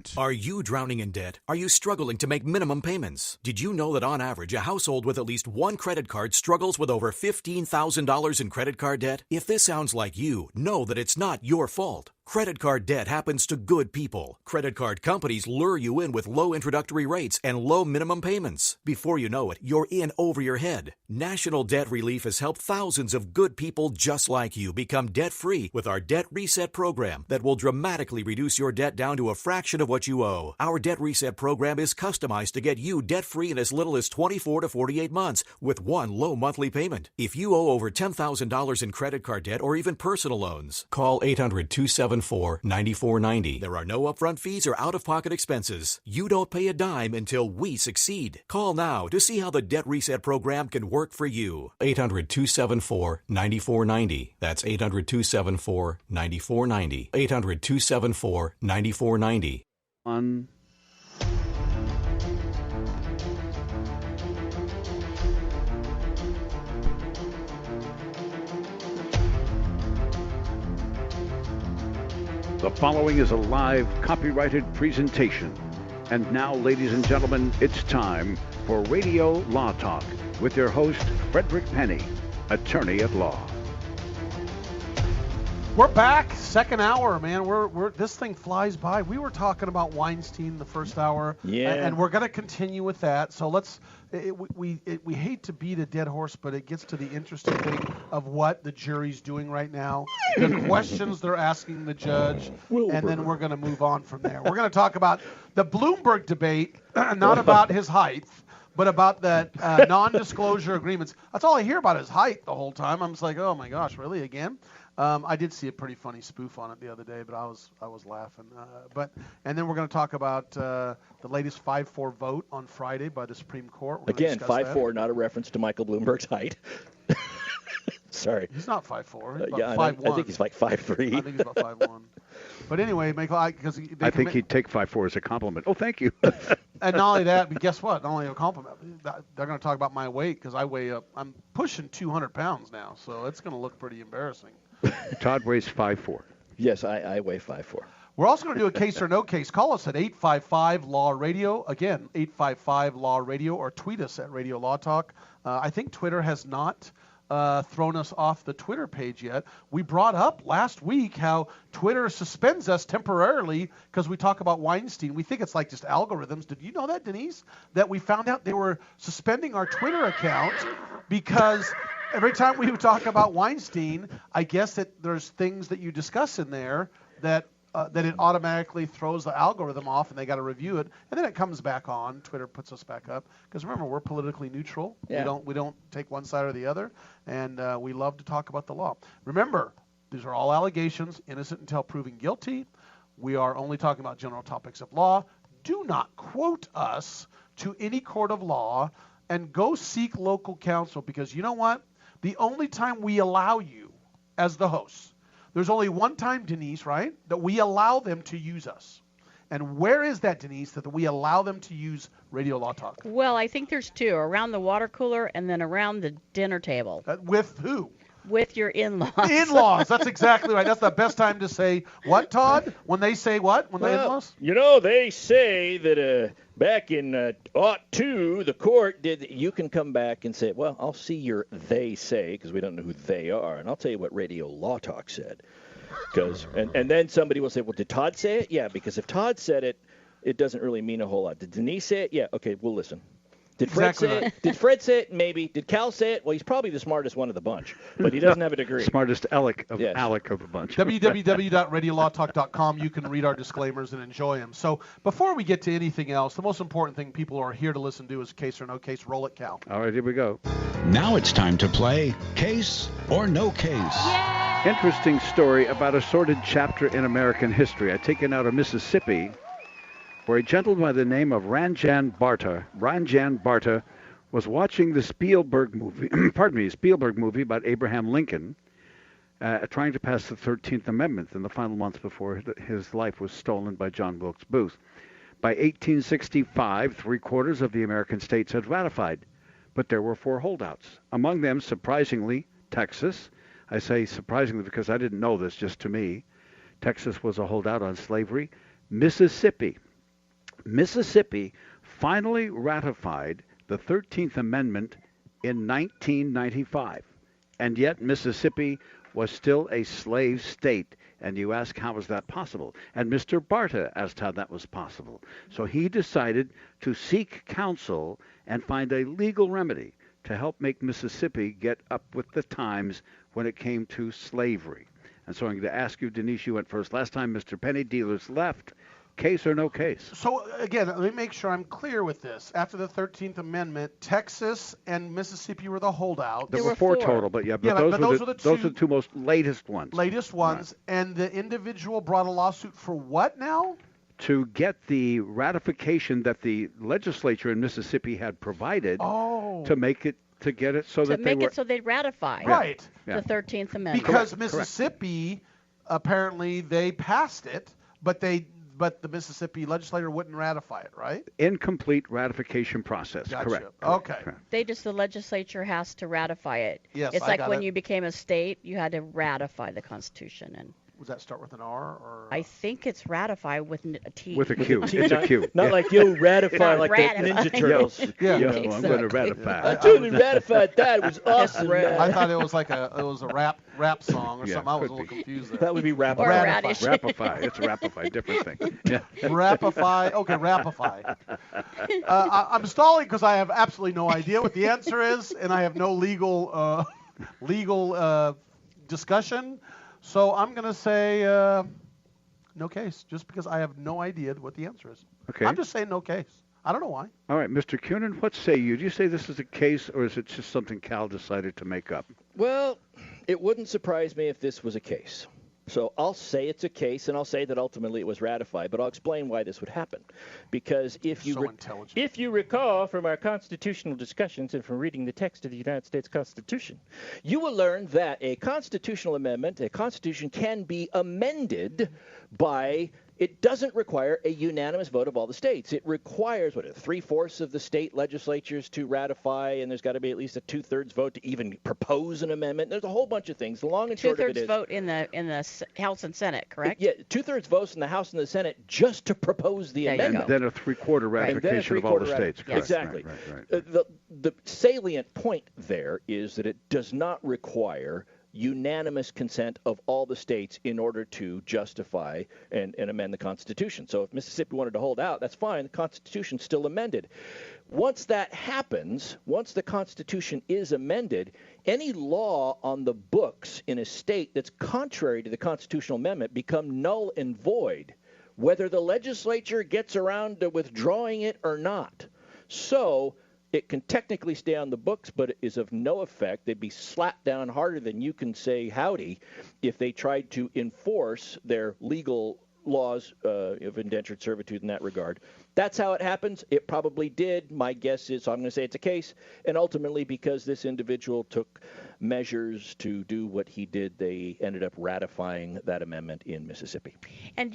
important. Are you drowning in debt? Are you struggling to make minimum payments? Did you know that on average, a household with at least one credit card struggles with over $15,000 in credit card debt? If this sounds like you, know that it's not your fault. Credit card debt happens to good people. Credit card companies lure you in with low introductory rates and low minimum payments. Before you know it, you're in over your head. National Debt Relief has helped thousands of good people just like you become debt-free with our Debt Reset program that will dramatically reduce your debt down to a fraction of what you owe. Our Debt Reset program is customized to get you debt-free in as little as 24 to 48 months with one low monthly payment. If you owe over $10,000 in credit card debt or even personal loans, call 800-274-9490. There are no upfront fees or out-of-pocket expenses. You don't pay a dime until we succeed. Call now to see how the Debt Reset program can work for you. 800-274-9490. That's 800-274-9490. 800-274-9490. On the following is a live copyrighted presentation. And now, ladies and gentlemen, it's time for Radio Law Talk with your host, Frederick Penney, attorney at law. We're back, second hour, man. We're this thing flies by. We were talking about Weinstein the first hour, and we're going to continue with that. So let's. We hate to beat a dead horse, but it gets to the interesting thing of what the jury's doing right now, the questions they're asking the judge, and then we're going to move on from there. We're going to talk about the Bloomberg debate, not about his height, but about that non-disclosure agreements. That's all I hear about is height the whole time. I'm just like, oh my gosh, really again? I did see a pretty funny spoof on it the other day, but I was laughing. And then we're going to talk about the latest 5-4 vote on Friday by the Supreme Court. Again, 5'4", not a reference to Michael Bloomberg's height. Sorry. He's not 5'4". He's yeah, 5'1". I think he's like 5'3". I think he's about 5'1". But anyway, Michael, because I think he'd take 5'4" as a compliment. Oh, thank you. And not only that, but guess what? Not only a compliment, they're going to talk about my weight because I'm pushing 200 pounds now, so it's going to look pretty embarrassing. Todd weighs 5'4". Yes, I weigh 5'4". We're also going to do a case or no case. Call us at 855-LAW-RADIO. Again, 855-LAW-RADIO, or tweet us at Radio Law Talk. I think Twitter has not thrown us off the Twitter page yet. We brought up last week how Twitter suspends us temporarily because we talk about Weinstein. We think it's like just algorithms. Did you know that, Denise? That we found out they were suspending our Twitter account because every time we talk about Weinstein, I guess that there's things that you discuss in there that it automatically throws the algorithm off, and they got to review it, and then it comes back on. Twitter puts us back up because remember, we're politically neutral. Yeah. We don't take one side or the other, and we love to talk about the law. Remember, these are all allegations, innocent until proven guilty. We are only talking about general topics of law. Do not quote us to any court of law, and go seek local counsel because you know what? The only time we allow you as the hosts, there's only one time, Denise, right, that we allow them to use us. And where is that, Denise, that we allow them to use Radio Law Talk? Well, I think there's two, around the water cooler and then around the dinner table. With who? With your in-laws. In-laws, that's exactly right. That's the best time to say what, Todd? When they say what? When they in-laws? You know, they say that back in '02, the court did. You can come back and say, well, I'll see your they say, because we don't know who they are, and I'll tell you what Radio Law Talk said. And then somebody will say, well, did Todd say it? Yeah, because if Todd said it, it doesn't really mean a whole lot. Did Denise say it? Yeah, okay, we'll listen. Did Fred say it? Did Fred say it? Maybe. Did Cal say it? Well, he's probably the smartest one of the bunch, but he doesn't have a degree. Smartest Alec of the bunch. www.radiolawtalk.com. You can read our disclaimers and enjoy them. So before we get to anything else, the most important thing people are here to listen to is case or no case. Roll it, Cal. All right, here we go. Now it's time to play Case or No Case. Yay! Interesting story about a sordid chapter in American history. I take it out of Mississippi, where a gentleman by the name of Ranjan Barta was watching the Spielberg movie about Abraham Lincoln, trying to pass the 13th Amendment in the final months before his life was stolen by John Wilkes Booth. By 1865, 3/4 of the American states had ratified, but there were 4 holdouts. Among them, surprisingly, Texas. I say surprisingly because I didn't know this, just to me. Texas was a holdout on slavery. Mississippi, Mississippi finally ratified the 13th Amendment in 1995, and yet Mississippi was still a slave state. And you ask, how was that possible? And Mr. Barta asked how that was possible. So he decided to seek counsel and find a legal remedy to help make Mississippi get up with the times when it came to slavery. And so I'm going to ask you, Denise, you went first. Last time Mr. Penney, dealers left. Case or no case? So, again, let me make sure I'm clear with this. After the 13th Amendment, Texas and Mississippi were the holdouts. There were four total, but those are the two most latest ones. Right. And the individual brought a lawsuit for what now? To get the ratification that the legislature in Mississippi had provided to make it, to get it so that they were... so they'd ratify right. the 13th Amendment. Because Mississippi, apparently, they passed it, but the Mississippi legislature wouldn't ratify it, right? Incomplete ratification process. Gotcha. Correct. Okay. The legislature has to ratify it. Yes, it's like when you became a state, you had to ratify the Constitution. And does that start with an R? Or I think it's ratify with a T. With a Q. It's a Q. Not like you'll ratify like the Ninja Turtles. Yeah. Exactly. I'm going to ratify. I totally ratified that. It was awesome. I thought it was like a rap song or something. I was a little confused there. That would be Or ratify. Rapify. It's rapify. Different thing. Yeah. Rapify. Okay, rapify. I'm stalling because I have absolutely no idea what the answer is, and I have no legal discussion. So I'm going to say no case, just because I have no idea what the answer is. Okay. I'm just saying no case. I don't know why. All right, Mr. Cunin, what say you? Do you say this is a case, or is it just something Cal decided to make up? Well, it wouldn't surprise me if this was a case. So I'll say it's a case, and I'll say that ultimately it was ratified, but I'll explain why this would happen. Because if you recall from our constitutional discussions and from reading the text of the United States Constitution, you will learn that a constitutional amendment, a constitution, can be amended by... It doesn't require a unanimous vote of all the states. It requires, 3/4 of the state legislatures to ratify, and there's got to be at least a 2/3 vote to even propose an amendment. There's a whole bunch of things. The long and short of it is... 2/3 vote in the House and Senate, correct? Yeah, 2/3 votes in the House and the Senate just to propose the amendment. And then a 3/4 ratification of all the states. Correct. Exactly. Right. The salient point there is that it does not require unanimous consent of all the states in order to justify and amend the Constitution. So if Mississippi wanted to hold out, that's fine. The Constitution's still amended. Once that happens, once the Constitution is amended, any law on the books in a state that's contrary to the constitutional amendment become null and void, whether the legislature gets around to withdrawing it or not. So it can technically stay on the books, but it is of no effect. They'd be slapped down harder than you can say howdy if they tried to enforce their legal laws of indentured servitude in that regard. That's how it happens. It probably did. My guess is, so I'm going to say it's a case. And ultimately, because this individual took measures to do what he did, they ended up ratifying that amendment in Mississippi. And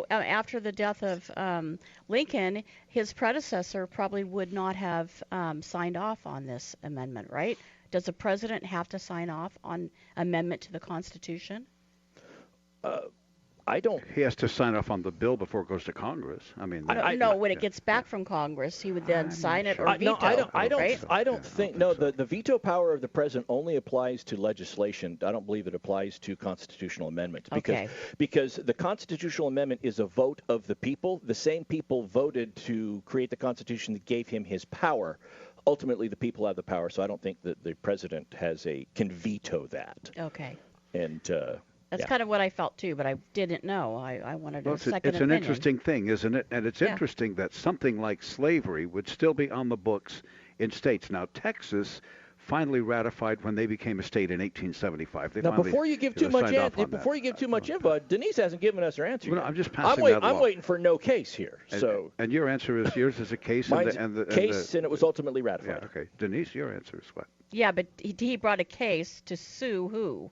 after the death of Lincoln, his predecessor probably would not have signed off on this amendment, right? Does the president have to sign off on amendment to the Constitution? I don't. He has to sign off on the bill before it goes to Congress. I mean, when it gets back from Congress, he would then sign it or veto. I don't think. No, the veto power of the president only applies to legislation. I don't believe it applies to constitutional amendments because the constitutional amendment is a vote of the people. The same people voted to create the Constitution that gave him his power. Ultimately, the people have the power, so I don't think that the president can veto that. Okay. And. That's kind of what I felt, too, but I didn't know. I wanted a second opinion. It's an interesting thing, isn't it? And it's interesting that something like slavery would still be on the books in states. Now, Texas finally ratified when they became a state in 1875. Before you give too much info, Denise hasn't given us her answer. Well, no, I'm just passing that along. I'm waiting for no case here. And your answer is yours is a case. Mine's case, and it was ultimately ratified. Yeah, okay. Denise, your answer is what? Yeah, but he brought a case to sue who?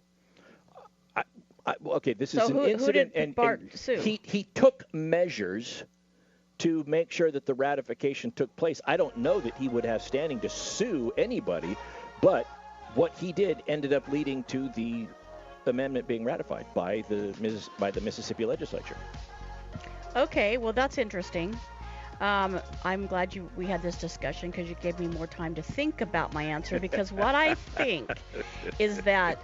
This is an incident, and he took measures to make sure that the ratification took place. I don't know that he would have standing to sue anybody, but what he did ended up leading to the amendment being ratified by the Mississippi legislature. Okay, well, that's interesting. I'm glad we had this discussion because you gave me more time to think about my answer, because what I think is that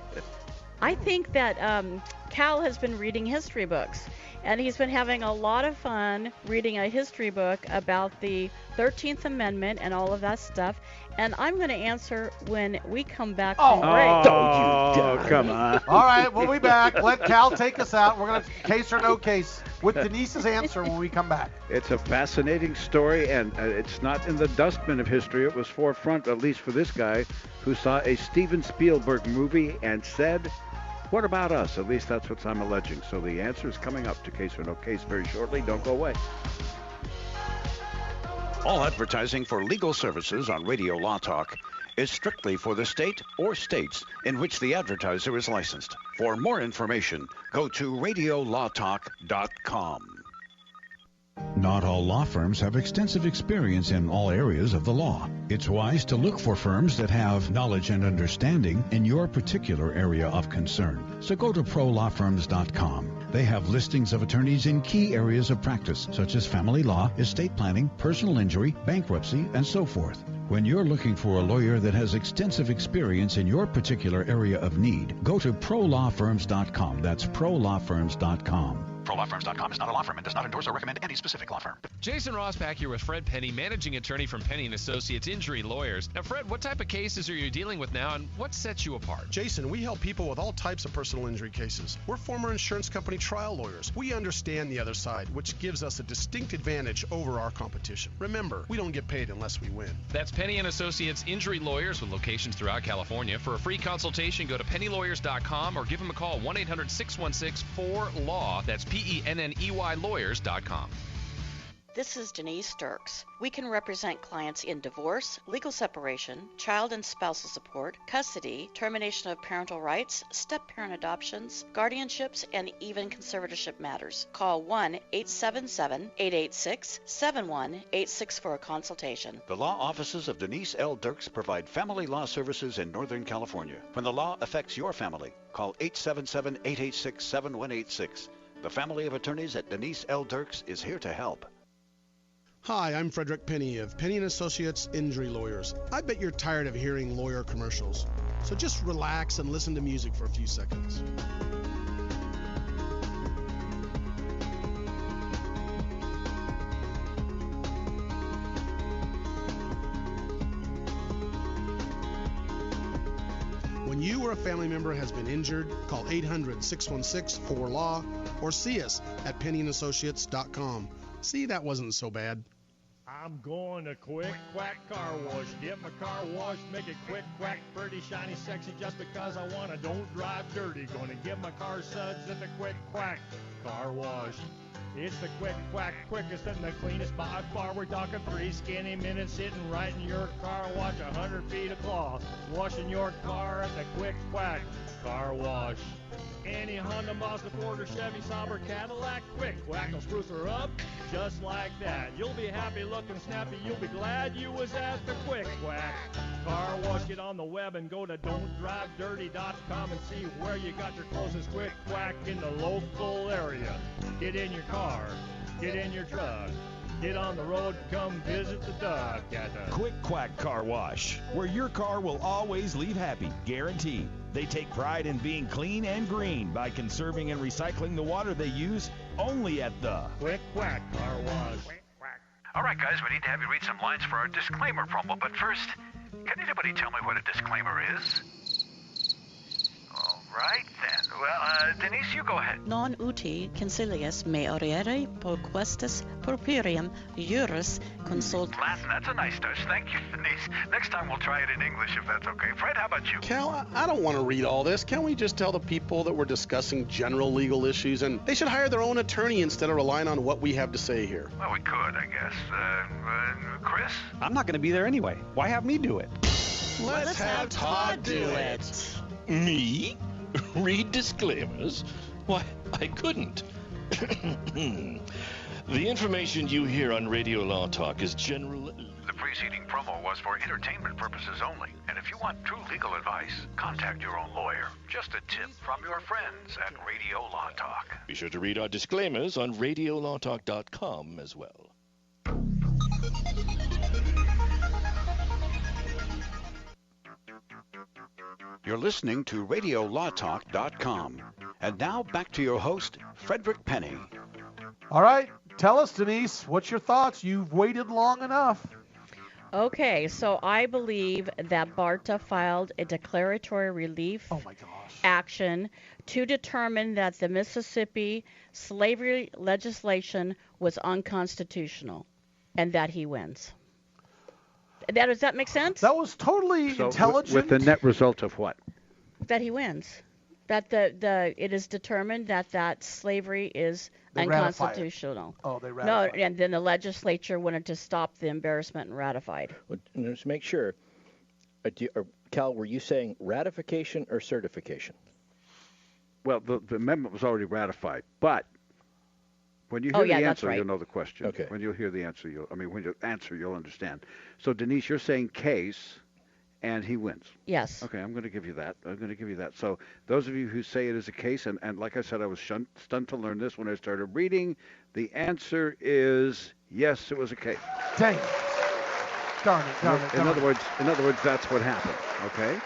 Cal has been reading history books, and he's been having a lot of fun reading a history book about the 13th Amendment and all of that stuff. And I'm going to answer when we come back from break. Oh, come on. All right, we'll be back. Let Cal take us out. We're going to case or no case with Denise's answer when we come back. It's a fascinating story, and it's not in the dustbin of history. It was forefront, at least for this guy, who saw a Steven Spielberg movie and said, what about us? At least that's what I'm alleging. So the answer is coming up to Case or No Case very shortly. Don't go away. All advertising for legal services on Radio Law Talk is strictly for the state or states in which the advertiser is licensed. For more information, go to radiolawtalk.com. Not all law firms have extensive experience in all areas of the law. It's wise to look for firms that have knowledge and understanding in your particular area of concern. So go to prolawfirms.com. They have listings of attorneys in key areas of practice, such as family law, estate planning, personal injury, bankruptcy, and so forth. When you're looking for a lawyer that has extensive experience in your particular area of need, go to prolawfirms.com. That's prolawfirms.com. ProLawFirms.com is not a law firm and does not endorse or recommend any specific law firm. Jason Rosbach here with Fred Penney, managing attorney from Penney & Associates Injury Lawyers. Now, Fred, what type of cases are you dealing with now, and what sets you apart? Jason, we help people with all types of personal injury cases. We're former insurance company trial lawyers. We understand the other side, which gives us a distinct advantage over our competition. Remember, we don't get paid unless we win. That's Penney & Associates Injury Lawyers with locations throughout California. For a free consultation, go to pennylawyers.com or give them a call, 1-800-616-4LAW. That's PENNEY lawyers.com. This is Denise Dirks. We can represent clients in divorce, legal separation, child and spousal support, custody, termination of parental rights, step-parent adoptions, guardianships, and even conservatorship matters. Call 1-877-886-7186 for a consultation. The law offices of Denise L. Dirks provide family law services in Northern California. When the law affects your family, call 877-886-7186. The family of attorneys at Denise L. Dirks is here to help. Hi, I'm Frederick Penney of Penney & Associates Injury Lawyers. I bet you're tired of hearing lawyer commercials, so just relax and listen to music for a few seconds. When you or a family member has been injured, call 800-616-4LAW or see us at PenneyandAssociates.com. See, that wasn't so bad. I'm going to Quick Quack Car Wash. Get my car washed, make it quick, quack, pretty, shiny, sexy, just because I want to. Don't drive dirty. Going to get my car suds at the Quick Quack Car Wash. It's the Quick Quack, quickest and the cleanest by far. We're talking 3 skinny minutes sitting right in your car wash. 100 feet of cloth, washing your car at the Quick Quack Car Wash. Any Honda, Mazda, Ford, or Chevy, Sauber, Cadillac, Quick Quack will spruce her up just like that. You'll be happy looking snappy. You'll be glad you was at the Quick Quack Car Wash. Get on the web and go to don'tdrivedirty.com and see where you got your closest Quick Quack in the local area. Get in your car, get in your truck, get on the road, come visit the duck at the Quick Quack Car Wash, where your car will always leave happy, guaranteed. They take pride in being clean and green by conserving and recycling the water they use only at the Quick Quack Car Wash. All right, guys, we need to have you read some lines for our disclaimer promo. But first, can anybody tell me what a disclaimer is? All right, then. Well, Denise, you go ahead. Non uti concilius me oriere proquestis purpurium juris consult. Latin, that's a nice touch. Thank you, Denise. Next time we'll try it in English if that's okay. Fred, how about you? Cal, I don't want to read all this. Can't we just tell the people that we're discussing general legal issues and they should hire their own attorney instead of relying on what we have to say here? Well, we could, I guess. Chris? I'm not going to be there anyway. Why have me do it? Let's have Todd do it. Me? Read disclaimers? Why, I couldn't. The information you hear on Radio Law Talk is general. The preceding promo was for entertainment purposes only. And if you want true legal advice, contact your own lawyer. Just a tip from your friends at Radio Law Talk. Be sure to read our disclaimers on radiolawtalk.com as well. You're listening to RadioLawTalk.com. And now back to your host, Frederick Penney. All right. Tell us, Denise, what's your thoughts? You've waited long enough. Okay, so I believe that BARTA filed a declaratory relief action to determine that the Mississippi slavery legislation was unconstitutional and that he wins. Does that make sense? That was totally intelligent. With the net result of what? That he wins. That it is determined that slavery is unconstitutional. They ratified. No, and then the legislature wanted to stop the embarrassment and ratified. Well, just make sure. Cal, were you saying ratification or certification? Well, the amendment was already ratified, but when you hear the answer, you'll know the question. Okay. When you hear the answer, when you answer, you'll understand. So, Denise, you're saying case, and he wins. Yes. Okay, I'm going to give you that. So, those of you who say it is a case, and like I said, I was stunned to learn this when I started reading. The answer is yes, it was a case. Dang it. Darn it. In other words, that's what happened. Okay.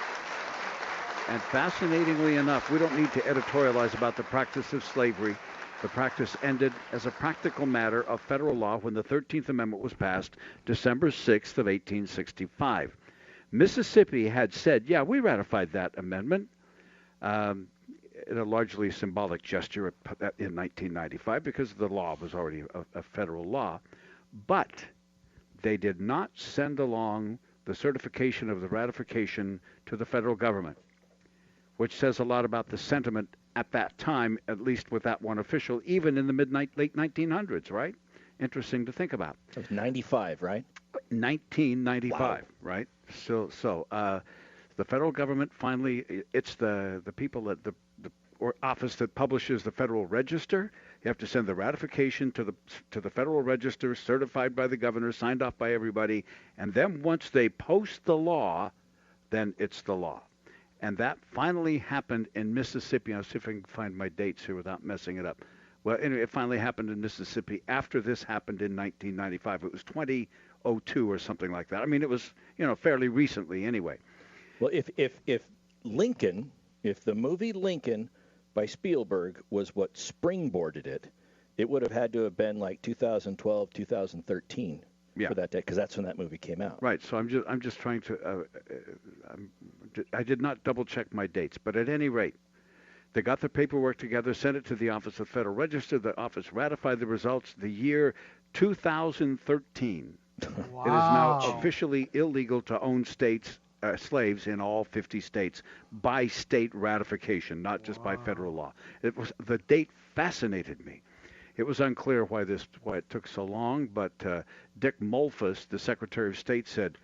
And fascinatingly enough, we don't need to editorialize about the practice of slavery. The practice ended as a practical matter of federal law when the 13th Amendment was passed December 6th of 1865. Mississippi had said, yeah, we ratified that amendment in a largely symbolic gesture in 1995 because the law was already a federal law. But they did not send along the certification of the ratification to the federal government, which says a lot about the sentiment at that time, at least with that one official, even in the late 1900s, right? Interesting to think about. It was 95, right? 1995, wow. Right? So the federal government finally, it's the people at the office that publishes the Federal Register. You have to send the ratification to the Federal Register, certified by the governor, signed off by everybody, and then once they post the law, then it's the law. And that finally happened in Mississippi. I'll see if I can find my dates here without messing it up. Well, anyway, it finally happened in Mississippi after this happened in 1995. It was 2002 or something like that. I mean, it was, fairly recently anyway. Well, if Lincoln, if the movie Lincoln by Spielberg was what springboarded it, it would have had to have been like 2012, 2013. Yeah. For that day, because that's when that movie came out. Right. So I'm just trying to. I did not double check my dates, but at any rate, they got the paperwork together, sent it to the Office of Federal Register. The office ratified the results. The year 2013. Wow. It is now officially illegal to own slaves in all 50 states by state ratification, not just by federal law. The date fascinated me. It was unclear why it took so long, but Dick Molfus, the Secretary of State, said,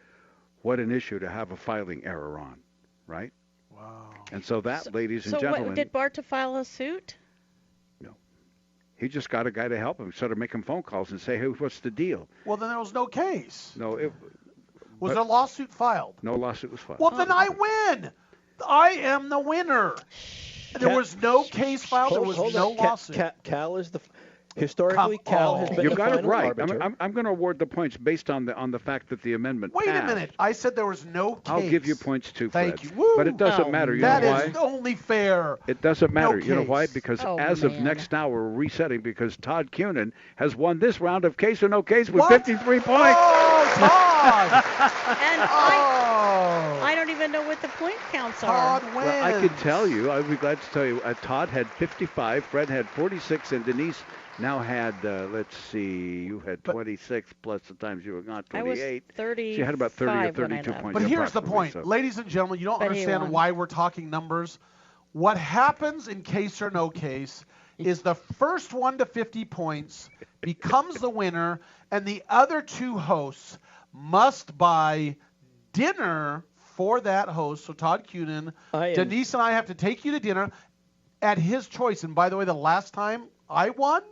"What an issue to have a filing error on," right? Wow. And so ladies and gentlemen, did BARTA file a suit? No. He just got a guy to help him, started making phone calls and say, "Hey, what's the deal?" Well, then there was no case. No. Was there a lawsuit filed? No lawsuit was filed. Well, then I win. I am the winner. There was no case filed. There was no lawsuit. Cal is the. Historically, Cal has been you the got it final right. arbiter. I'm going to award the points based on the fact that the amendment Wait passed. a minute. I said there was no case. I'll give you points too, Fred. Thank you. Woo. But it doesn't matter. You know why? That is only fair. It doesn't matter. No You know why? case. Because as of next hour, we're resetting because Todd Cunin has won this round of Case or No Case with 53 points. Oh, Todd! And I don't even know what the point counts are. Todd wins. Well, I could tell you. I'd be glad to tell you. Todd had 55, Fred had 46, and Denise now had, let's see, you had 26 plus the times you were gone, 28. I was 30. She had about 30 or 32 points. But here's the point. Ladies and gentlemen, you don't understand why we're talking numbers. What happens in Case or No Case is the first one to 50 points becomes the winner, and the other two hosts must buy dinner for that host. So Todd Cunin, Denise and I have to take you to dinner at his choice. And by the way, the last time I won,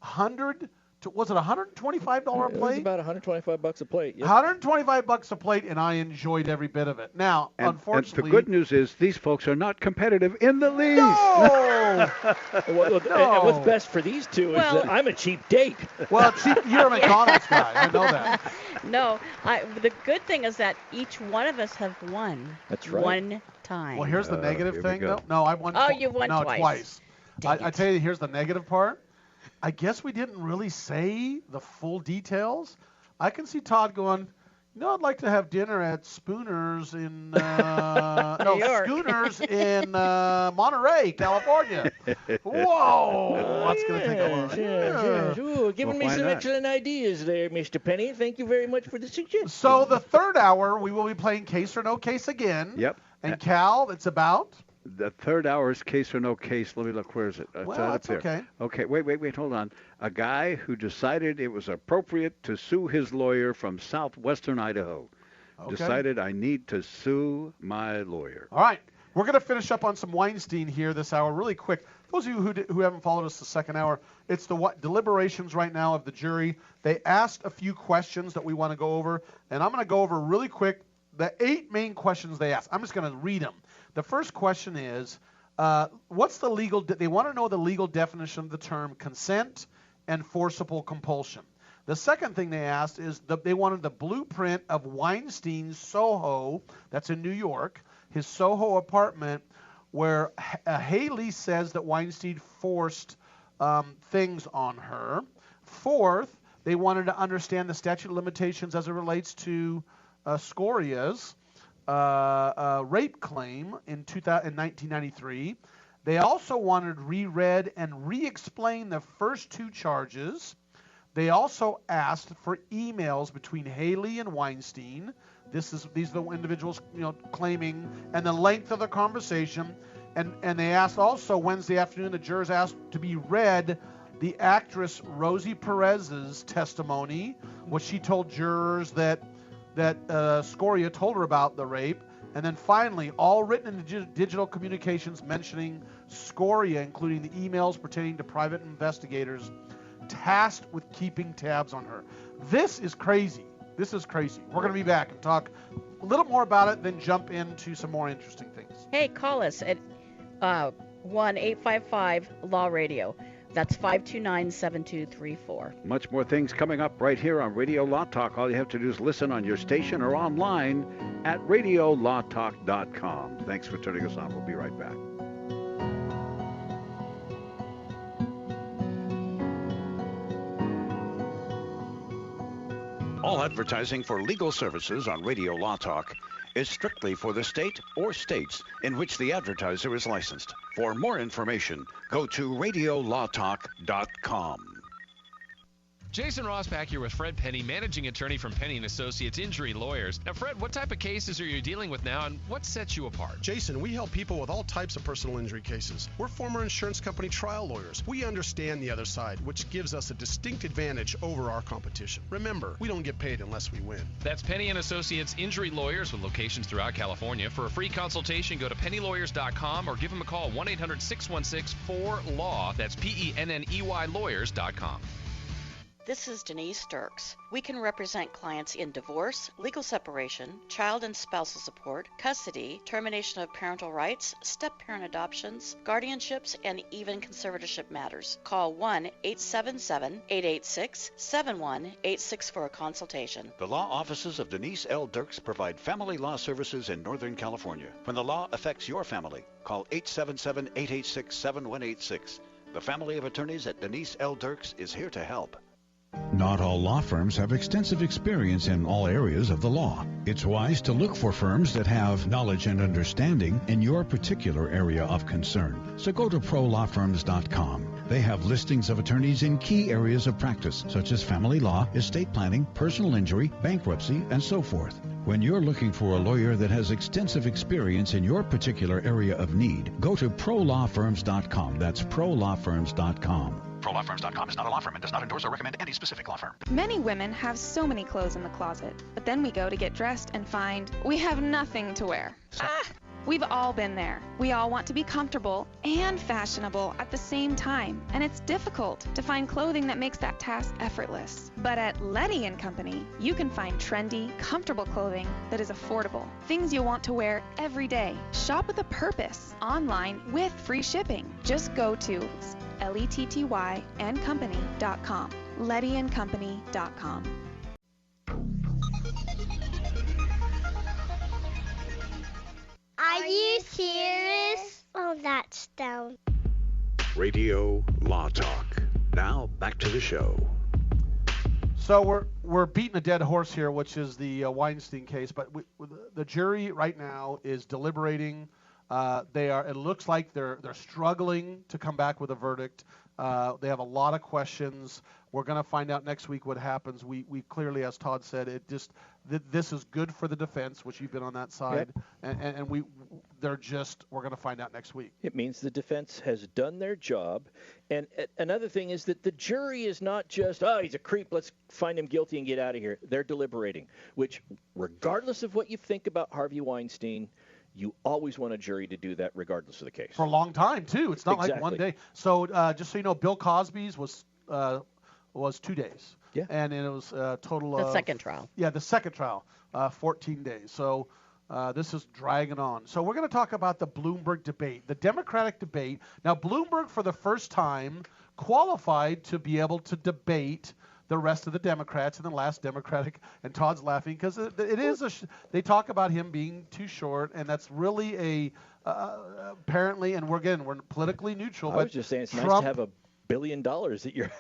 $100 Was it $125 a plate? It was about $125 a plate. Yep. $125 a plate, and I enjoyed every bit of it. Now, unfortunately, and the good news is these folks are not competitive in the least. No. And what's best for these two is that I'm a cheap date. Well, you're a McDonald's guy. I know that. No, the good thing is that each one of us have won. That's right. One time. Well, here's the negative thing, though. No, I won. Oh, you won twice. I it. tell you, here's the negative part. I guess we didn't really say the full details. I can see Todd going, I'd like to have dinner at Schooners in Monterey, California. Whoa, that's going to take a lot. Yes. Ooh, giving me some excellent ideas there, Mr. Penney. Thank you very much for the suggestion. So the third hour, we will be playing Case or No Case again. Yep. And Cal, it's about? The third hour is Case or No Case. Let me look. Where is it? Well, that's okay. Okay, wait, hold on. A guy who decided it was appropriate to sue his lawyer from southwestern Idaho. Okay. Decided I need to sue my lawyer. All right. We're going to finish up on some Weinstein here this hour really quick. Those of you who haven't followed us the second hour, it's the deliberations right now of the jury. They asked a few questions that we want to go over, and I'm going to go over really quick the 8 main questions they asked. I'm just going to read them. The first question is, what's the legal? They want to know the legal definition of the term consent and forcible compulsion. The second thing they asked is they wanted the blueprint of Weinstein's Soho, that's in New York, his Soho apartment, where Haley says that Weinstein forced things on her. Fourth, they wanted to understand the statute of limitations as it relates to Scoria's rape claim in 1993. They also wanted reread and re-explain the first 2 charges. They also asked for emails between Haley and Weinstein. These are the individuals, claiming, and the length of the conversation. And they asked also Wednesday afternoon, the jurors asked to be read the actress Rosie Perez's testimony, what she told jurors that Scoria told her about the rape. And then finally, all written in digital communications mentioning Scoria, including the emails pertaining to private investigators tasked with keeping tabs on her. This is crazy. We're going to be back and talk a little more about it, then jump into some more interesting things. Hey, call us at 1-855-LAW-RADIO. That's 529-7234. Much more things coming up right here on Radio Law Talk. All you have to do is listen on your station or online at radiolawtalk.com. Thanks for turning us on. We'll be right back. All advertising for legal services on Radio Law Talk is strictly for the state or states in which the advertiser is licensed. For more information, go to radiolawtalk.com. Jason Ross back here with Fred Penney, managing attorney from Penney & Associates Injury Lawyers. Now, Fred, what type of cases are you dealing with now, and what sets you apart? Jason, we help people with all types of personal injury cases. We're former insurance company trial lawyers. We understand the other side, which gives us a distinct advantage over our competition. Remember, we don't get paid unless we win. That's Penney & Associates Injury Lawyers with locations throughout California. For a free consultation, go to pennylawyers.com or give them a call, 1-800-616-4LAW. That's PENNEY lawyers.com. This is Denise Dirks. We can represent clients in divorce, legal separation, child and spousal support, custody, termination of parental rights, step-parent adoptions, guardianships, and even conservatorship matters. Call 1-877-886-7186 for a consultation. The law offices of Denise L. Dirks provide family law services in Northern California. When the law affects your family, call 877-886-7186. The family of attorneys at Denise L. Dirks is here to help. Not all law firms have extensive experience in all areas of the law. It's wise to look for firms that have knowledge and understanding in your particular area of concern. So go to prolawfirms.com. They have listings of attorneys in key areas of practice, such as family law, estate planning, personal injury, bankruptcy, and so forth. When you're looking for a lawyer that has extensive experience in your particular area of need, go to prolawfirms.com. That's prolawfirms.com. ProLawFirms.com is not a law firm and does not endorse or recommend any specific law firm. Many women have so many clothes in the closet, but then we go to get dressed and find we have nothing to wear. We've all been there. We all want to be comfortable and fashionable at the same time, and it's difficult to find clothing that makes that task effortless. But at Letty & Company, you can find trendy, comfortable clothing that is affordable. Things you'll want to wear every day. Shop with a purpose, online with free shipping. Just go to LETTYandcompany.com. LettyandCompany.com. Are you serious? Oh, that's dumb. Radio Law Talk. Now back to the show. So we're beating a dead horse here, which is the Weinstein case. But the jury right now is deliberating. It looks like they're struggling to come back with a verdict. They have a lot of questions. We're going to find out next week what happens. We clearly, as Todd said, this is good for the defense, which you've been on that side, and we're going to find out next week. It means the defense has done their job. And another thing is that the jury is not just, he's a creep, let's find him guilty and get out of here. They're deliberating, which, regardless of what you think about Harvey Weinstein, you always want a jury to do that regardless of the case. For a long time, too. It's not like one day. So just so you know, Bill Cosby's was 2 days. Yeah. And it was a total of... The second trial. Yeah, the second trial, 14 days. So this is dragging on. So we're going to talk about the Bloomberg debate, the Democratic debate. Now, Bloomberg, for the first time, qualified to be able to debate the rest of the Democrats in the last Democratic, and Todd's laughing because they talk about him being too short, and that's really apparently, and we're politically neutral. I was just saying it's nice to have $1 billion at your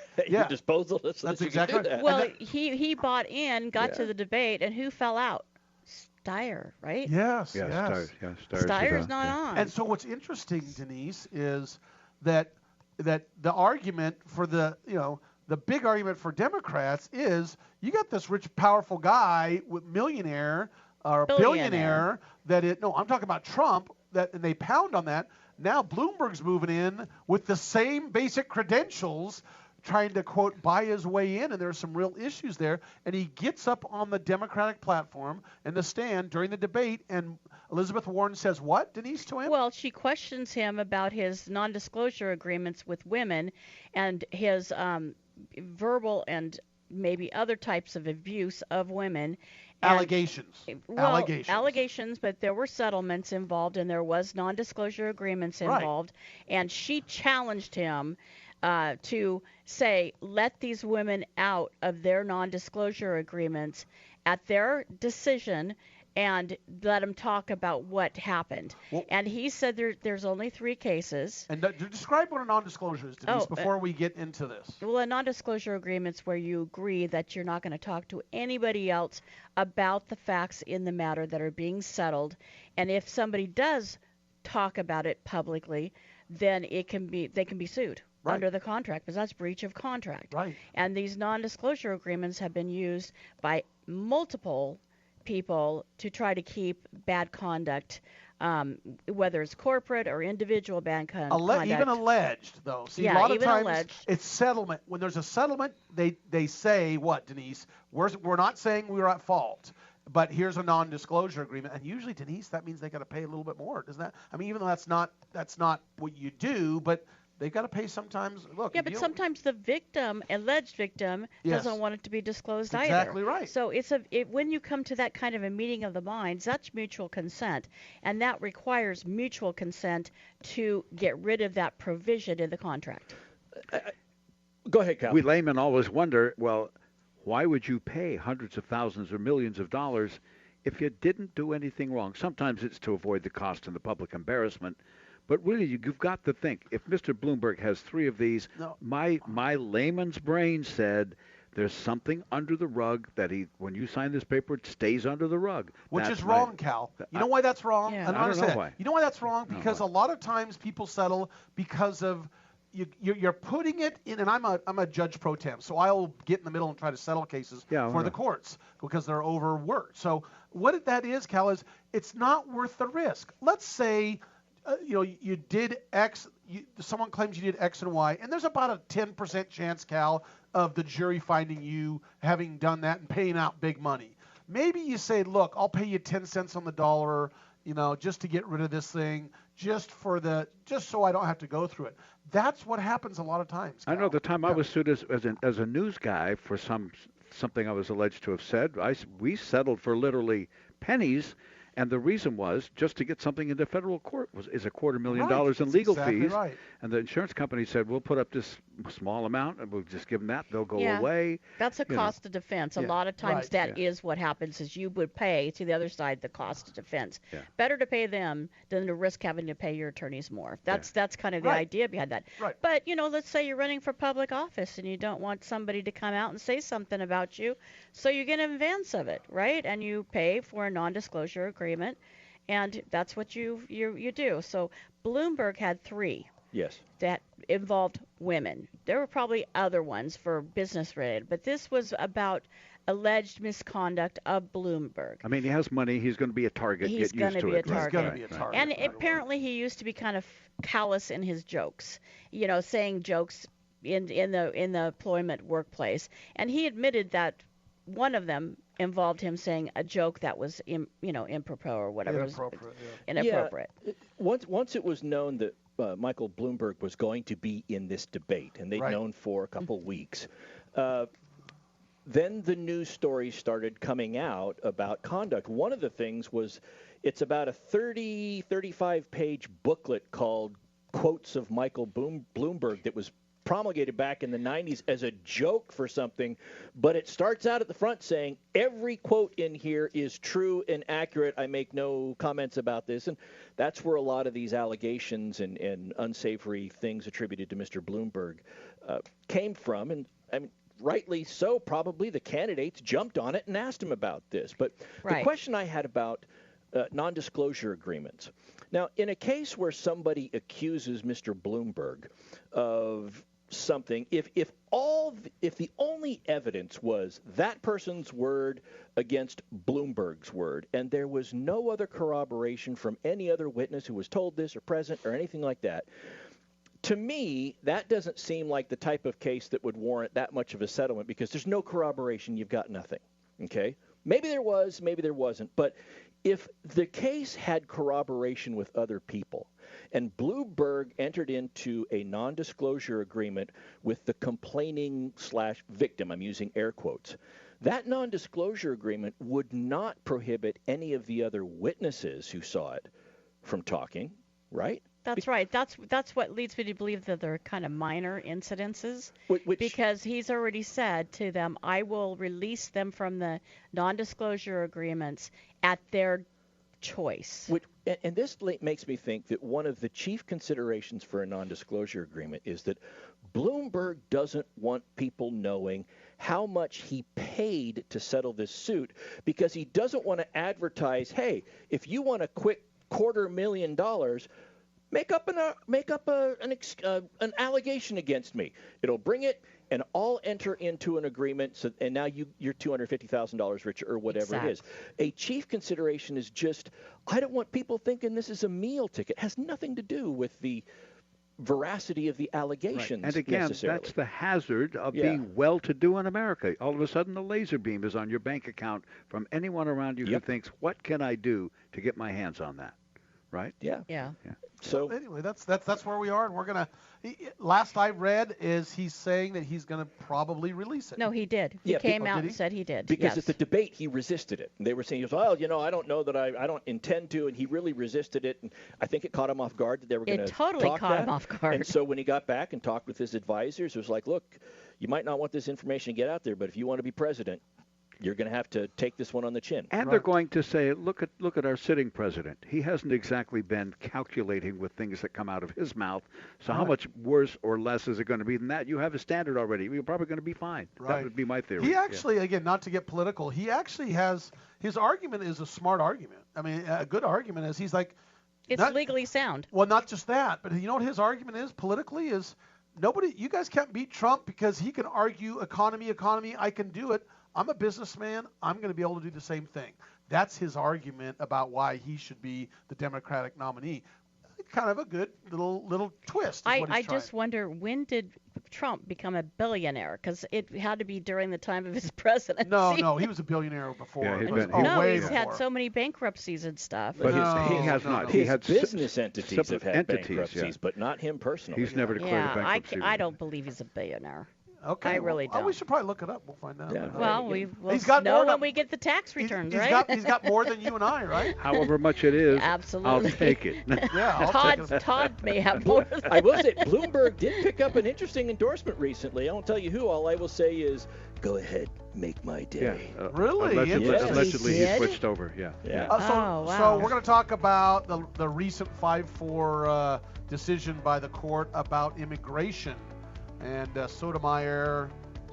disposal. That's exactly right. Well, he bought in, got to the debate, and who fell out? Steyer, right? Yes. Steyer's not on. And so what's interesting, Denise, is that the argument for the big argument for Democrats is you got this rich, powerful guy with millionaire or billionaire I'm talking about Trump, and they pound on that. Now Bloomberg's moving in with the same basic credentials, trying to, quote, buy his way in, and there's some real issues there. And he gets up on the Democratic platform and the stand during the debate, and Elizabeth Warren says what, Denise, to him? Well, she questions him about his non-disclosure agreements with women and his verbal and maybe other types of abuse of women. Allegations. Allegations, but there were settlements involved and there was non-disclosure agreements involved. Right. And she challenged him to say, let these women out of their non-disclosure agreements at their decision and let them talk about what happened. Well, and he said there's only 3 cases. And describe what a non-disclosure is, Denise, before we get into this. Well, a non-disclosure agreement's where you agree that you're not going to talk to anybody else about the facts in the matter that are being settled. And if somebody does talk about it publicly, then they can be sued. Right. Under the contract, because that's breach of contract. Right. And these non-disclosure agreements have been used by multiple people to try to keep bad conduct, whether it's corporate or individual bad conduct. Even alleged, though. See, a lot of times it's settlement. When there's a settlement, they say, what, Denise? We're not saying we were at fault, but here's a non-disclosure agreement. And usually, Denise, that means they got to pay a little bit more, doesn't that? I mean, even though that's not what you do, but they've got to pay sometimes. Look. Yeah, but sometimes the alleged victim, doesn't want it to be disclosed either. Exactly right. So when you come to that kind of a meeting of the minds, that's mutual consent, and that requires mutual consent to get rid of that provision in the contract. Go ahead, Cal. We laymen always wonder, well, why would you pay hundreds of thousands or millions of dollars if you didn't do anything wrong? Sometimes it's to avoid the cost and the public embarrassment. But really, you've got to think, if Mr. Bloomberg has 3 of these, my layman's brain said there's something under the rug that when you sign this paper, it stays under the rug. Which is wrong, Cal. You know why that's wrong? Yeah. I don't know why. You know why that's wrong? Because a lot of times people settle because of you're putting it in, and I'm a judge pro tem, so I'll get in the middle and try to settle cases for the courts because they're overworked. So what that is, Cal, is it's not worth the risk. Let's say you did X, someone claims you did X and Y, and there's about a 10% chance, Cal, of the jury finding you having done that and paying out big money. Maybe you say, look, I'll pay you 10 cents on the dollar just to get rid of this thing, just so I don't have to go through it. That's what happens a lot of times. I know the time I was sued as a news guy for something I was alleged to have said, we settled for literally pennies. And the reason was just to get something into federal court is $250,000 in legal fees. Right. And the insurance company said, we'll put up this small amount and we'll just give them that. They'll go away. That's a cost of defense. A lot of times that is what happens is you would pay to the other side the cost of defense. Yeah. Better to pay them than to risk having to pay your attorneys more. That's kind of the idea behind that. Right. But, let's say you're running for public office and you don't want somebody to come out and say something about you. So you get in advance of it, right? And you pay for a non-disclosure agreement, and that's what you do. So Bloomberg had 3. Yes. That involved women. There were probably other ones for business related, but this was about alleged misconduct of Bloomberg. I mean, he has money. He's going to be a target. He's going to be a target. He's going to be a target. And apparently he used to be kind of callous in his jokes, saying jokes in the employment workplace. And he admitted that one of them involved him saying a joke that was improper or whatever. Inappropriate. Once it was known that Michael Bloomberg was going to be in this debate, and they'd known for a couple weeks, then the news stories started coming out about conduct. One of the things was it's about a 35-page booklet called Quotes of Michael Bloomberg that was promulgated back in the 90s as a joke for something, but it starts out at the front saying every quote in here is true and accurate. I make no comments about this. And that's where a lot of these allegations and unsavory things attributed to Mr. Bloomberg came from. And I mean, rightly so, probably the candidates jumped on it and asked him about this. But the question I had about non-disclosure agreements. Now, in a case where somebody accuses Mr. Bloomberg of something, if the only evidence was that person's word against Bloomberg's word, and there was no other corroboration from any other witness who was told this or present or anything like that, to me, that doesn't seem like the type of case that would warrant that much of a settlement because there's no corroboration, you've got nothing. Okay? Maybe there was, maybe there wasn't, but if the case had corroboration with other people and Bloomberg entered into a non-disclosure agreement with the complaining/victim, I'm using air quotes, that non-disclosure agreement would not prohibit any of the other witnesses who saw it from talking, right? That's right. That's what leads me to believe that they're kind of minor incidences, because he's already said to them, I will release them from the non-disclosure agreements at their choice. And this makes me think that one of the chief considerations for a non-disclosure agreement is that Bloomberg doesn't want people knowing how much he paid to settle this suit, because he doesn't want to advertise, hey, if you want a quick $250,000, make up an allegation against me. It'll bring it, and I'll enter into an agreement. So, and now you're $250,000 richer, or whatever it is. A chief consideration is just, I don't want people thinking this is a meal ticket. It has nothing to do with the veracity of the allegations. Right. And again, that's the hazard of being well-to-do in America. All of a sudden, the laser beam is on your bank account from anyone around you who thinks, what can I do to get my hands on that? Right? Yeah. So anyway, that's where we are, and we're gonna. Last I read is he's saying that he's gonna probably release it. No, he did. He came out and said he did. Because at the debate he resisted it. And they were saying, well, I don't know that I don't intend to, and he really resisted it. And I think it caught him off guard that they were going to talk that. It totally caught him off guard. And so when he got back and talked with his advisors, it was like, look, you might not want this information to get out there, but if you want to be president, you're going to have to take this one on the chin. And they're going to say, look at our sitting president. He hasn't exactly been calculating with things that come out of his mouth. So how much worse or less is it going to be than that? You have a standard already. You're probably going to be fine. Right. That would be my theory. He actually, again, not to get political, he actually has, his argument is a smart argument. I mean, a good argument is he's like. It's legally sound. Well, not just that, but you know what his argument is politically is you guys can't beat Trump because he can argue economy, I can do it. I'm a businessman. I'm going to be able to do the same thing. That's his argument about why he should be the Democratic nominee. kind of a good little twist. I just wonder, when did Trump become a billionaire? Because it had to be during the time of his presidency. No, he was a billionaire before. Yeah, he's had so many bankruptcies and stuff. But he has not. His He had business entities have had bankruptcies, yeah. but not him personally. He's never declared a bankruptcy. I don't believe he's a billionaire. Okay. I really don't. We should probably look it up. We'll find out. Yeah. Well, we'll know when we get the tax returns, right? He's got more than you and I, right? However much it is, absolutely. I'll take it. Todd may have more than I will say, Bloomberg did pick up an interesting endorsement recently. I won't tell you who. All I will say is, go ahead, make my day. Yeah, really? Allegedly, he switched over. Yeah. So we're going to talk about the recent 5-4 decision by the court about immigration. And Sotomayor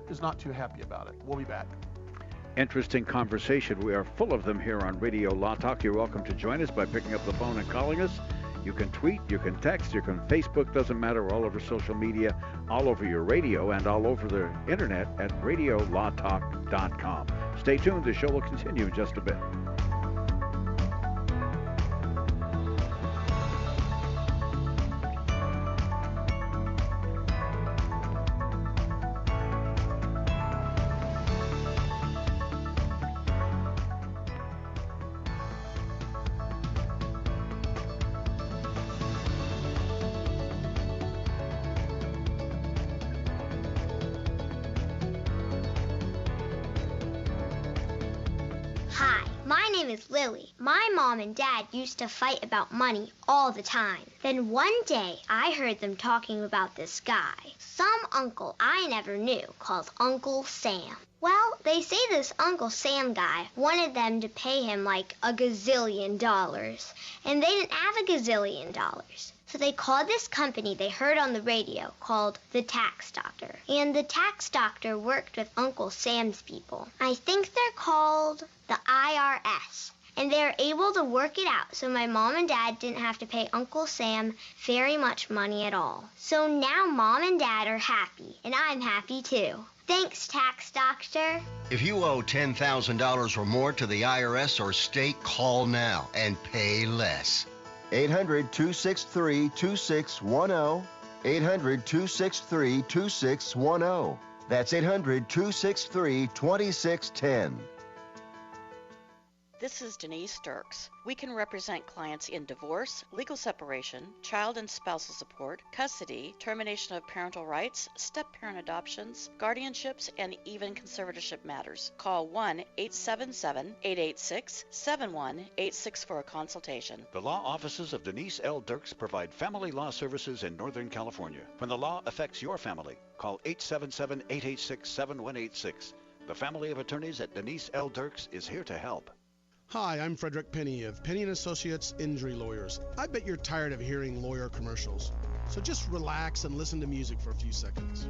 is not too happy about it. We'll be back. Interesting conversation. We are full of them here on Radio Law Talk. You're welcome to join us by picking up the phone and calling us. You can tweet, you can text, you can Facebook, doesn't matter. We're all over social media, all over your radio, and all over the internet at radiolawtalk.com. Stay tuned. The show will continue in just a bit. Lily. My mom and dad used to fight about money all the time. Then one day, I heard them talking about this guy, some uncle I never knew, called Uncle Sam. Well, they say this Uncle Sam guy wanted them to pay him like $1 gazillion, and they didn't have $1 gazillion. So they called this company they heard on the radio called the Tax Doctor. And the Tax Doctor worked with Uncle Sam's people. I think they're called the IRS. And they were able to work it out so my mom and dad didn't have to pay Uncle Sam very much money at all. So now mom and dad are happy, and I'm happy too. Thanks, Tax Doctor. If you owe $10,000 or more to the IRS or state, call now and pay less. 800-263-2610. 800-263-2610. That's 800-263-2610. This is Denise Sturks. We can represent clients in divorce, legal separation, child and spousal support, custody, termination of parental rights, step-parent adoptions, guardianships, and even conservatorship matters. Call 1-877-886-7186 for a consultation. The law offices of Denise L. Dirks provide family law services in Northern California. When the law affects your family, call 877-886-7186. The family of attorneys at Denise L. Dirks is here to help. Hi, I'm Frederick Penney of Penney & Associates Injury Lawyers. I bet you're tired of hearing lawyer commercials, so just relax and listen to music for a few seconds.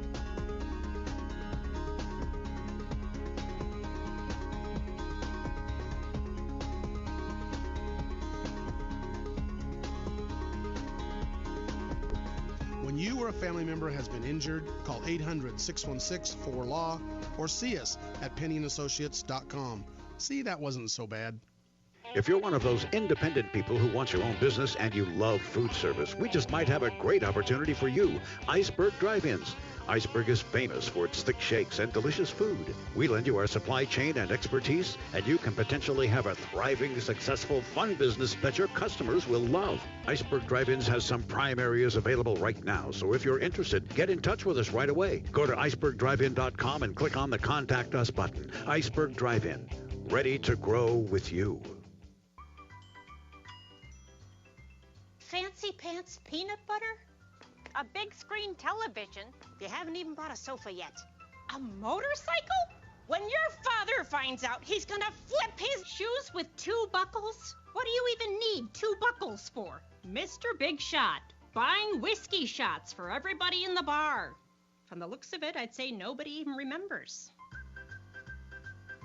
When you or a family member has been injured, call 800-616-4LAW or see us at PenneyandAssociates.com. See, that wasn't so bad. If you're one of those independent people who wants your own business and you love food service, we just might have a great opportunity for you. Iceberg Drive-Ins. Iceberg is famous for its thick shakes and delicious food. We lend you our supply chain and expertise, and you can potentially have a thriving, successful, fun business that your customers will love. Iceberg Drive-Ins has some prime areas available right now, so if you're interested, get in touch with us right away. Go to icebergdrivein.com and click on the Contact Us button. Iceberg Drive-In. Ready to grow with you. Fancy pants peanut butter? A big screen television? You haven't even bought a sofa yet. A motorcycle? When your father finds out, he's gonna flip his shoes with 2 buckles? What do you even need 2 buckles for? Mr. Big Shot, buying whiskey shots for everybody in the bar. From the looks of it, I'd say nobody even remembers.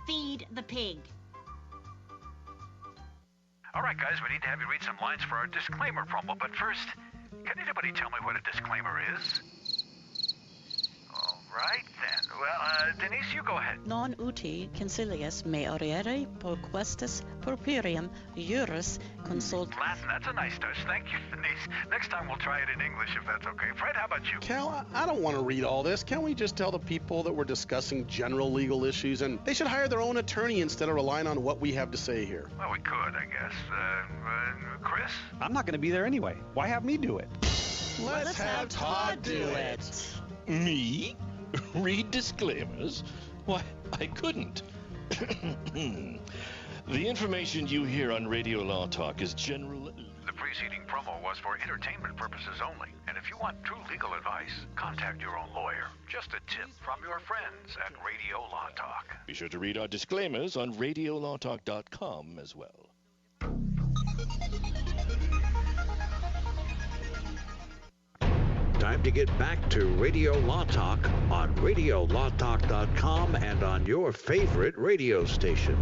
Feed the pig. All right, guys, we need to have you read some lines for our disclaimer promo, but first, can anybody tell me what a disclaimer is? All right, then. Well, Denise, you go ahead. Non uti concilius me oriere proquestis properium juris consult. Latin, that's a nice touch. Thank you, Denise. Next time we'll try it in English if that's okay. Fred, how about you? Cal, I don't want to read all this. Can't we just tell the people that we're discussing general legal issues and they should hire their own attorney instead of relying on what we have to say here? Well, we could, I guess. Chris? I'm not going to be there anyway. Why have me do it? Let's have Todd do it. Me? Read disclaimers? Why, I couldn't. The information you hear on Radio Law Talk is general. The preceding promo was for entertainment purposes only. And if you want true legal advice, contact your own lawyer. Just a tip from your friends at Radio Law Talk. Be sure to read our disclaimers on radiolawtalk.com as well. Time to get back to Radio Law Talk on radiolawtalk.com and on your favorite radio station.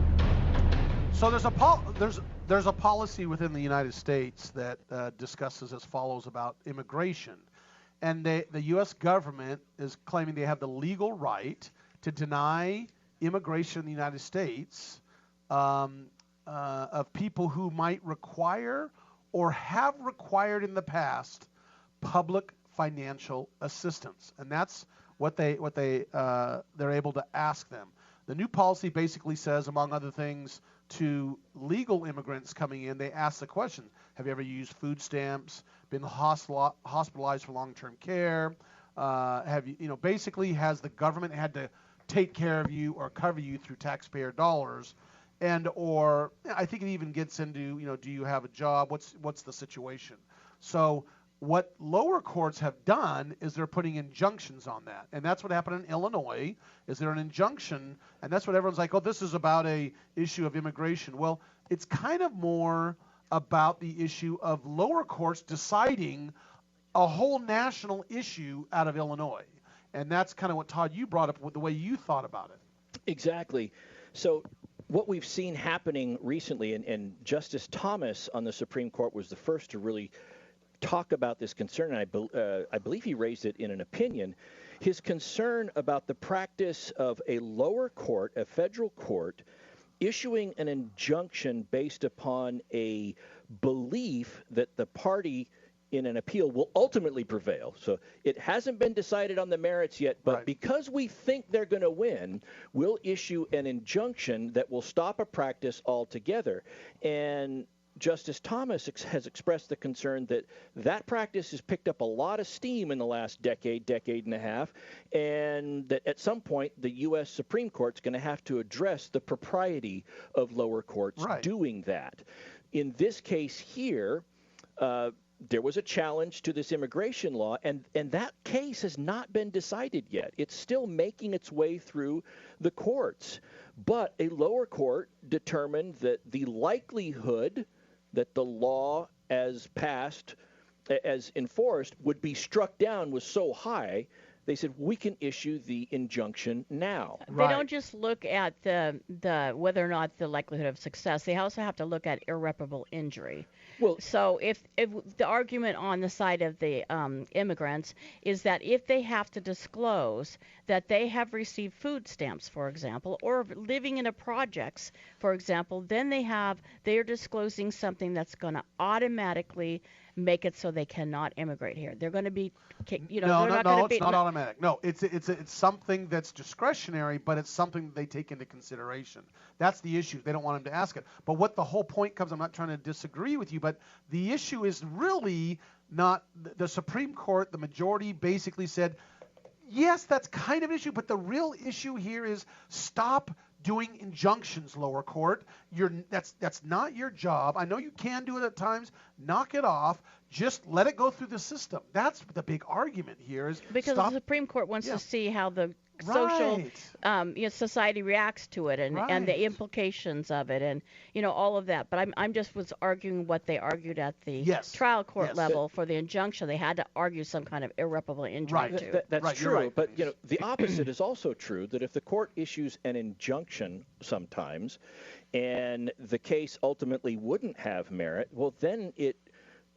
So there's a policy within the United States that discusses as follows about immigration, and the U.S. government is claiming they have the legal right to deny immigration in the United States of people who might require or have required in the past public financial assistance, and that's what they're able to ask them. The new policy basically says, among other things, to legal immigrants coming in, they ask the question: have you ever used food stamps? Been hospitalized for long-term care? Have you, basically, has the government had to take care of you or cover you through taxpayer dollars? And or I think it even gets into, do you have a job? What's the situation? So what lower courts have done is they're putting injunctions on that. And that's what happened in Illinois, is there an injunction, and that's what everyone's like, oh, this is about a issue of immigration. Well, it's kind of more about the issue of lower courts deciding a whole national issue out of Illinois. And that's kind of what, Todd, you brought up with the way you thought about it. Exactly. So what we've seen happening recently, and Justice Thomas on the Supreme Court was the first to really talk about this concern, and I believe he raised it in an opinion. His concern about the practice of a lower court, a federal court, issuing an injunction based upon a belief that the party in an appeal will ultimately prevail. So it hasn't been decided on the merits yet, but because we think they're going to win, we'll issue an injunction that will stop a practice altogether. And Justice Thomas has expressed the concern that that practice has picked up a lot of steam in the last decade and a half, and that at some point the U.S. Supreme Court's going to have to address the propriety of lower courts doing that. In this case here, there was a challenge to this immigration law, and that case has not been decided yet. It's still making its way through the courts. But a lower court determined that the likelihood that the law as passed, as enforced, would be struck down was so high, they said, we can issue the injunction now. They don't just look at the whether or not the likelihood of success. They also have to look at irreparable injury. Well, so if the argument on the side of the immigrants is that if they have to disclose that they have received food stamps, for example, or living in a projects, for example, then they are disclosing something that's going to automatically make it so they cannot immigrate here. They're going to be, no, it's not automatic. No, it's something that's discretionary, but it's something that they take into consideration. That's the issue. They don't want them to ask it. But what the whole point comes, I'm not trying to disagree with you, but the issue is really not the Supreme Court. The majority basically said, yes, that's kind of an issue, but the real issue here is stop doing injunctions, lower court. That's not your job. I know you can do it at times. Knock it off. Just let it go through the system. That's the big argument here. Is because the Supreme Court wants to see how the social society reacts to it and the implications of it and all of that. But I'm just was arguing what they argued at the trial court level for the injunction. They had to argue some kind of irreparable injury too. That's true. But the opposite is also true. That if the court issues an injunction sometimes, and the case ultimately wouldn't have merit, well then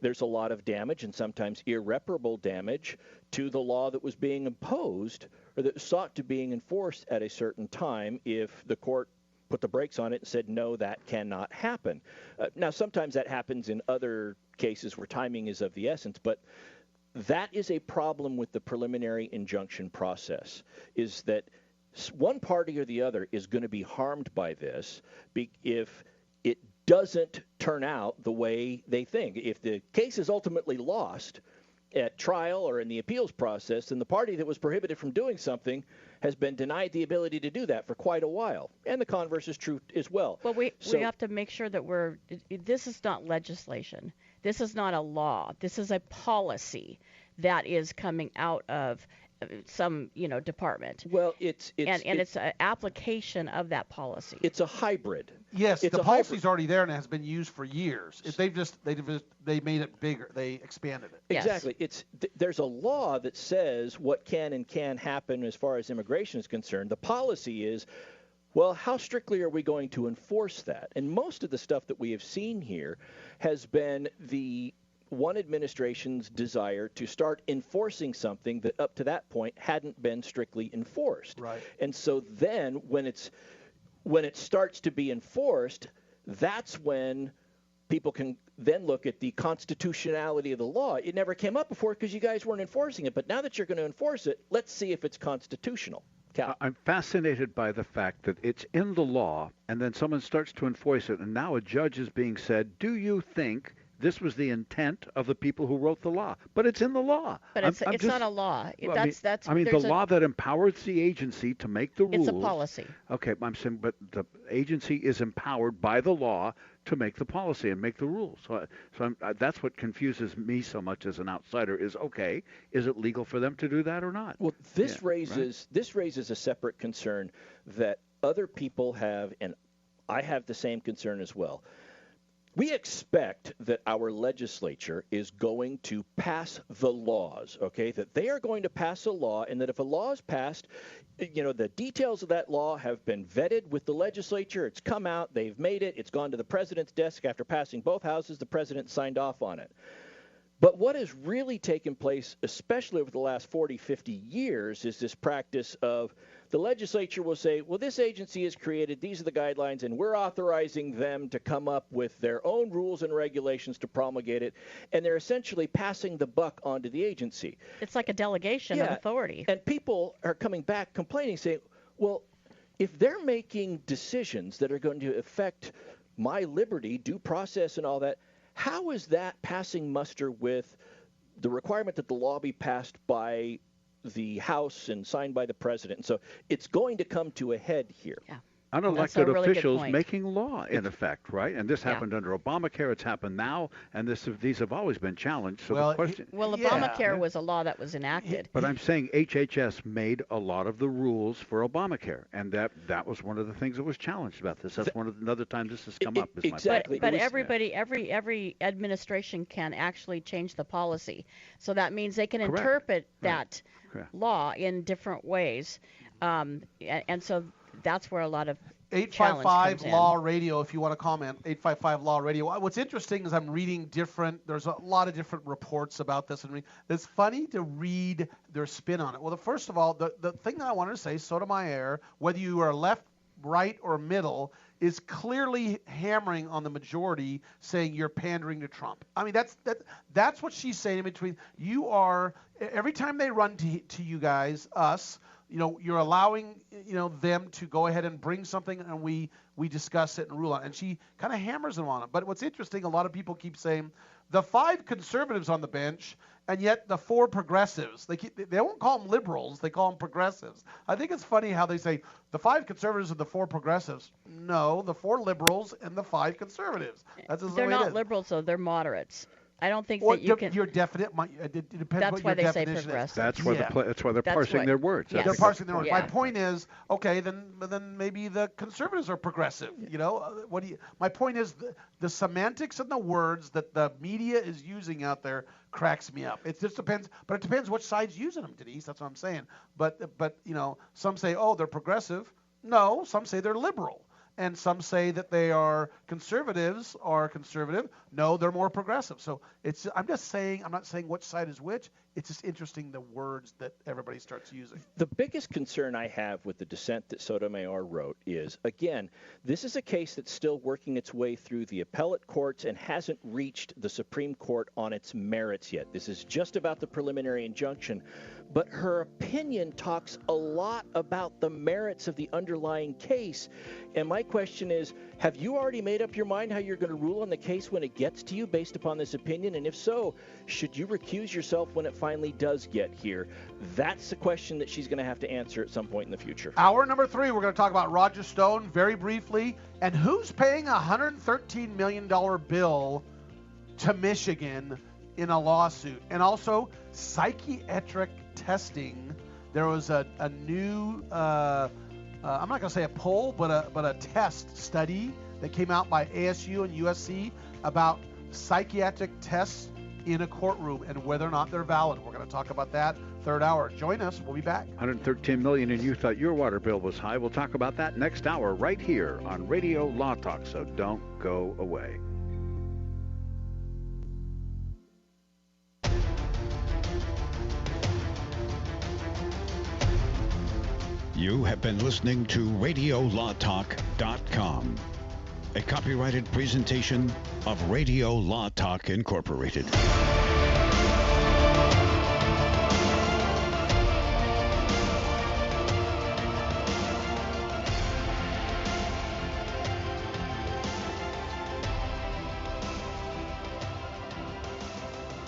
there's a lot of damage and sometimes irreparable damage to the law that was being imposed or that sought to being enforced at a certain time if the court put the brakes on it and said, no, that cannot happen. Now, sometimes that happens in other cases where timing is of the essence, but that is a problem with the preliminary injunction process, is that one party or the other is going to be harmed by this if it doesn't turn out the way they think. If the case is ultimately lost at trial or in the appeals process, then the party that was prohibited from doing something has been denied the ability to do that for quite a while. And the converse is true as well. Well, we have to make sure that this is not legislation. This is not a law. This is a policy that is coming out of some department. Well, it's an application of that policy. It's a hybrid. Yes, the policy's already there and it has been used for years. They made it bigger. They expanded it. Exactly. There's a law that says what can and can't happen as far as immigration is concerned. The policy is, well, how strictly are we going to enforce that? And most of the stuff that we have seen here has been the one administration's desire to start enforcing something that up to that point hadn't been strictly enforced. Right. And so then when it starts to be enforced, that's when people can then look at the constitutionality of the law. It never came up before because you guys weren't enforcing it. But now that you're going to enforce it, let's see if it's constitutional. Cal. I'm fascinated by the fact that it's in the law, and then someone starts to enforce it, and now a judge is being said, do you think this was the intent of the people who wrote the law? But it's in the law. But it's not a law. The law that empowers the agency to make the rules. It's a policy. Okay, I'm saying, but the agency is empowered by the law to make the policy and make the rules. So that's what confuses me so much as an outsider is, okay, is it legal for them to do that or not? Well, this raises a separate concern that other people have, and I have the same concern as well. We expect that our legislature is going to pass the laws, okay, that they are going to pass a law, and that if a law is passed, the details of that law have been vetted with the legislature. It's come out. They've made it. It's gone to the president's desk after passing both houses. The president signed off on it. But what has really taken place, especially over the last 40, 50 years, is this practice of the legislature will say, well, this agency is created, these are the guidelines, and we're authorizing them to come up with their own rules and regulations to promulgate it, and they're essentially passing the buck onto the agency. It's like a delegation of authority. And people are coming back complaining, saying, well, if they're making decisions that are going to affect my liberty, due process, and all that, how is that passing muster with the requirement that the law be passed by the House and signed by the president? And so it's going to come to a head here. Yeah. Unelected officials making law, in effect, right? And this happened under Obamacare. It's happened now, and these have always been challenged. So the question, Obamacare was a law that was enacted. But I'm saying HHS made a lot of the rules for Obamacare, and that was one of the things that was challenged about this. That's another time this has come up. Exactly. But every administration can actually change the policy. So that means they can interpret that law in different ways, and so that's where a lot of 855 Law Radio, if you want to comment. 855 Law Radio. What's interesting is I'm reading there's a lot of different reports about this, and it's funny to read their spin on it. Well, first of all, the thing that I wanted to say, Sotomayor, whether you are left, right, or middle, is clearly hammering on the majority, saying you're pandering to Trump. I mean, that's what she's saying in between. You are, every time they run to you guys, us, you're allowing, them to go ahead and bring something, and we discuss it and rule on it. And she kind of hammers them on it. But what's interesting, a lot of people keep saying the 5 conservatives on the bench, and yet the 4 progressives. They won't call them liberals. They call them progressives. I think it's funny how they say the 5 conservatives and the 4 progressives. No, the 4 liberals and the 5 conservatives. That's just the way it is. They're not liberals, though. They're moderates. I don't think that you can. Your definite. It depends that's what why your they say definition progressive. is. That's why they're parsing their words. They're parsing their words. My point is, okay, then maybe the conservatives are progressive. My point is the semantics and the words that the media is using out there cracks me up. It just depends, but it depends which side's using them, Denise. That's what I'm saying. But some say, oh, they're progressive. No, some say they're liberal. and some say that they are conservatives are conservative. No, they're more progressive. So I'm not saying which side is which. It's just interesting the words that everybody starts using. The biggest concern I have with the dissent that Sotomayor wrote is, again, this is a case that's still working its way through the appellate courts and hasn't reached the Supreme Court on its merits yet. This is just about the preliminary injunction. But her opinion talks a lot about the merits of the underlying case. And my question is, have you already made up your mind how you're going to rule on the case when it gets to you based upon this opinion? And if so, should you recuse yourself when it finally does get here? That's the question that she's going to have to answer at some point in the future. Hour number 3, we're going to talk about Roger Stone very briefly, and who's paying a $113 million bill to Michigan in a lawsuit, and also psychiatric testing. There was a new, I'm not going to say a poll, but a test study that came out by ASU and USC about psychiatric tests in a courtroom and whether or not they're valid. We're going to talk about that third hour. Join us. We'll be back. $113 million, and you thought your water bill was high. We'll talk about that next hour right here on Radio Law Talk, so don't go away. You have been listening to RadioLawTalk.com, a copyrighted presentation of Radio Law Talk Incorporated.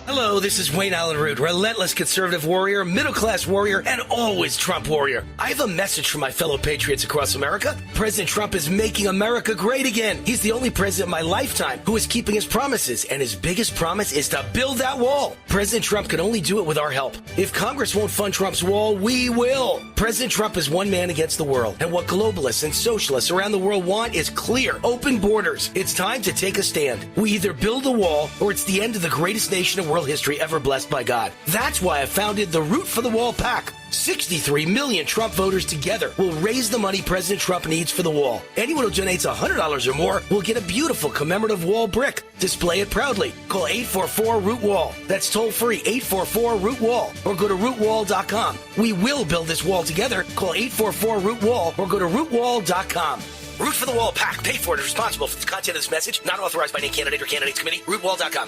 Hello, this is Wayne Allen Root, relentless conservative warrior, middle-class warrior, and always Trump warrior. I have a message for my fellow patriots across America. President Trump is making America great again. He's the only president in my lifetime who is keeping his promises, and his biggest promise is to build that wall. President Trump can only do it with our help. If Congress won't fund Trump's wall, we will. President Trump is one man against the world, and what globalists and socialists around the world want is clear, open borders. It's time to take a stand. We either build a wall, or it's the end of the greatest nation in world history ever blessed by God. That's why I founded the Root for the Wall PAC. 63 million Trump voters together will raise the money President Trump needs for the wall. Anyone who donates $100 or more will get a beautiful commemorative wall brick. Display it proudly. Call 844-ROOT-WALL. That's toll free, 844-ROOT-WALL. Or go to rootwall.com. We will build this wall together. Call 844-ROOT-WALL or go to rootwall.com. Root for the Wall PAC. Paid for and responsible for the content of this message. Not authorized by any candidate or candidates committee. Rootwall.com.